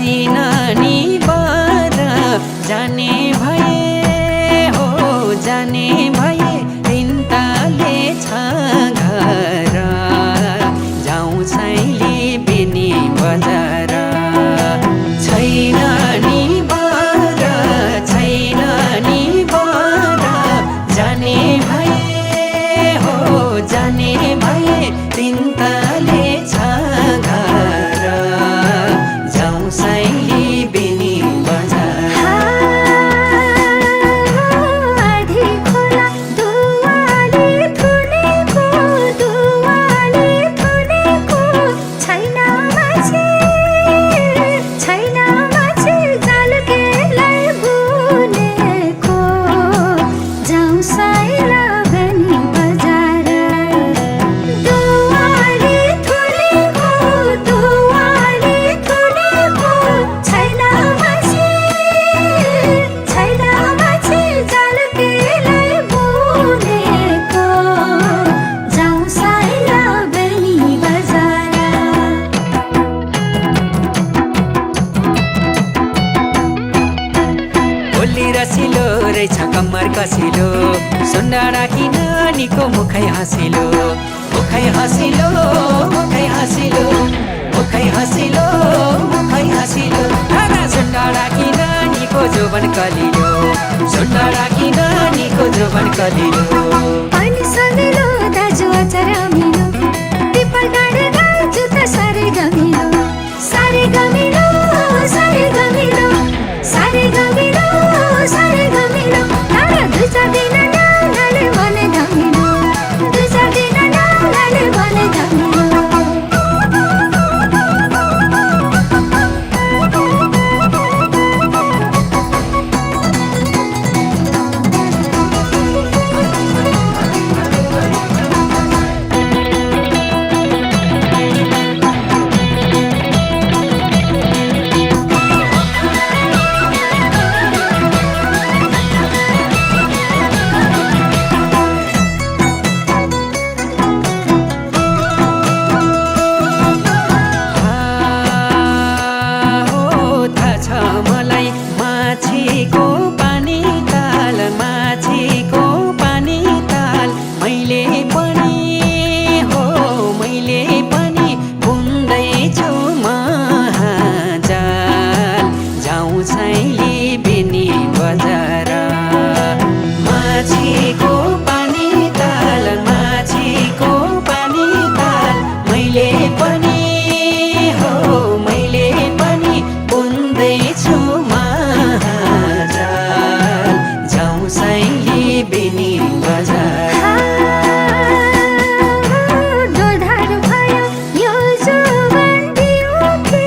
छैन नि बर जाने भए हो जाने भए तिनताले छ घर जाउँ छैली बेनी बजार छैन नि बर छैन नि बर जाने भए हो जाने भए तिनताले छ घर जाउँ छैली बेनी बजार आधी खोला दुवाले थुनेको छैन माछे जालकेलाई बुनेको जाउँ साइला बेनी बजार दुवाले थुनेको छैन माछे जालकेलाई बुनेको जाउँ साइला बेनी बजार बोली रसिलो रहेछ कम्मर कसिलो सुन्डाडा कि नानीको मुखै हँसिलो मुखै हँसिलो मुखै हँसिलो मुखै हँसिलो मुखै हँसिलो सुन्डाडा कि नानीको जोबन कलिलो सुन्डाडा कि नानीको जोबन कलिलो पानी समिलो दाजु अचार अमिलो पिपल गाडे दाजु त सारे गमिलो सारे गमिलो सारे गमिलो सारे गमिलो सारे गमिलो नारा दुई चार दिन नानाले भने धमिलो दुई चार दिन नानाले भने धमिलो मलाई माछीको पानी ताल मैले पनि बुन्दैछु महाजाल जाउँ छैली बेनी बजार माछीको पानी ताल मैले पनि बुन्दैछु महाजाल जाउँ छैली बेनी बजार दोधार भयो यो जोवन दियो के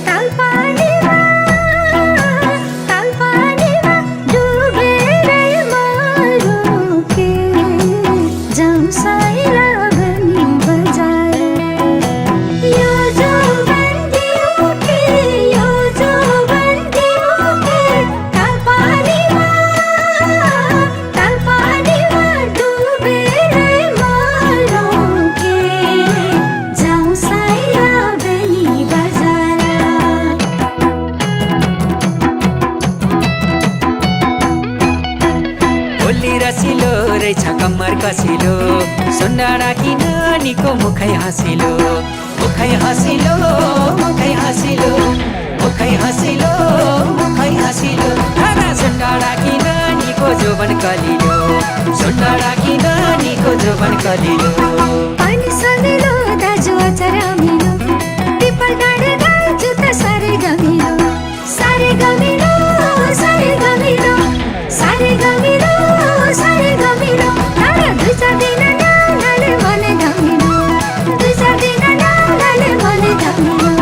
तालपानीमा डुबेरै मरौँ के जाउँ साइला बेनी बजार यो जोवन दियो के तालपानीमा डुबेरै मरौँ के जाउँ साइला बेनी बजार बोली रसिलो रहेछ कम्मर कसिलो सुन्डाडा कि नानीको मुखै हँसिलो मुखै हँसिलो मुखै हँसिलो मुखै हँसिलो मुखै हँसिलो सुन्डाडा कि नानीको जोबन कलिलो सुन्डाडा कि नानीको जोबन कलिलो पानी समिलो दाजु अचार अमिलो पिपल गाडे दाजु त सारे गमिलो सारे गमिलो सारे गमिलो सारे गमिलो सारे गमिलो नारा दुई चार दिन नानाले भने धमिलो दुई चार दिन नानाले भने धमिलो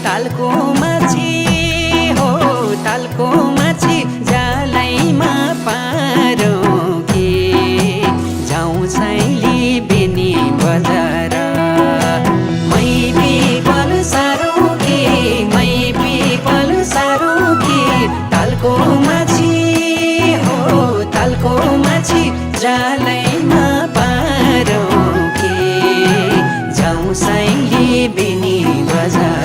तालको माछी हो तालको माछी जालैमा पारौँ के जाउँ सैली बेनी बजार मै पिपल सारो के मै पिपल सारो के तालको माछी हो तालको माछी जालैमा पारौँ के जाउँ सैली बेनी बजार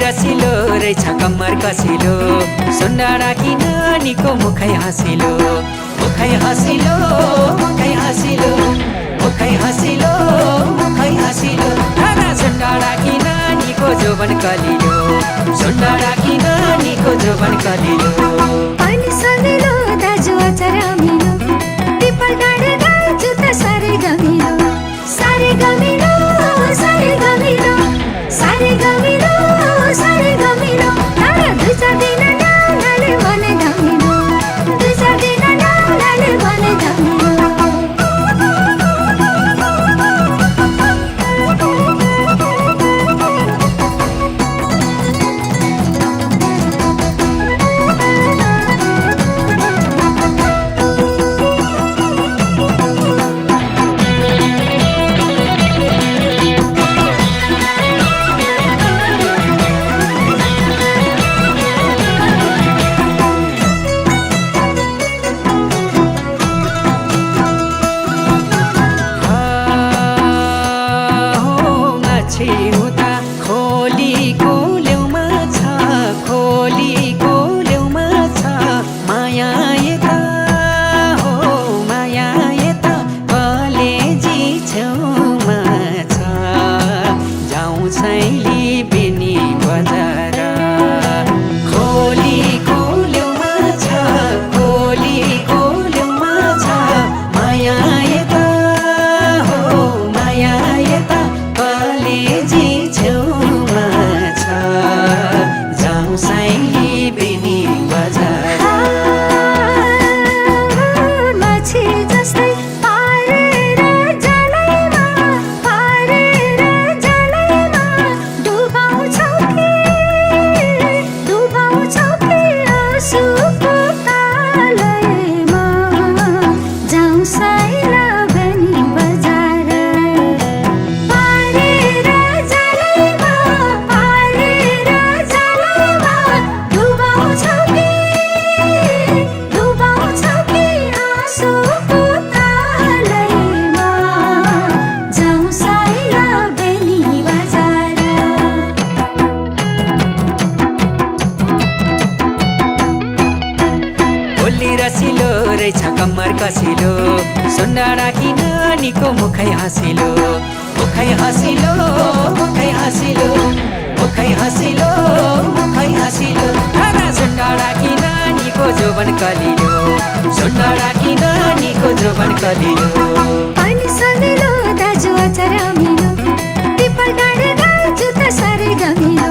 रसिलो रहेछ कम्मर कसिलो सुन्डाडा कि नानीको मुखै हँसिलो मुखै हँसिलो मुखै हँसिलो मुखै हँसिलो मुखै हँसिलो खाना सुन्डाडा कि नानीको जोबन कलिलो सुन्डाडा कि नानीको जोबन कलिलो पानी सलिलो दाजु अचार अमिलो पिपल डाँडे दाजु त साह्रै गमिलो साह्रै गमिलो साह्रै गमिलो साह्रै गमिलो साह्रै गमिलो तर दुई चार दिन नानाले भने धमिलो दुई चार दिन नानाले भने धमिलो उता खोलीको लेउमा छ खोलीको लेउमा छ माया यता हो माया यता कलेजी छेउमा छ जाउँ सैली बेनी बजार खोलीको लेउमा छ खोलीको लेउमा छ माया यता हो माया यता कलेजी छेउमा छ जाउँ सैली बेनी बजार माछी जस्तै पारेर जलैमा डुबाउँछौ कि आँसुको तालैमा जाउँ सैला बेनी बजार रसिलो रहेछ कम्मर कसिलो सुन्डाडा कि नानीको मुखै हँसिलो मुखै हँसिलो मुखै हँसिलो मुखै हँसिलो मुखै हँसिलो खाना सुन्डाडा कि नानीको जोबन कलिलो सुन्डाडा कि नानीको जोबन कलिलो पानी सलिलो दाजु अचार अमिलो पिपल डाँडे दाजु त साह्रै गमिलो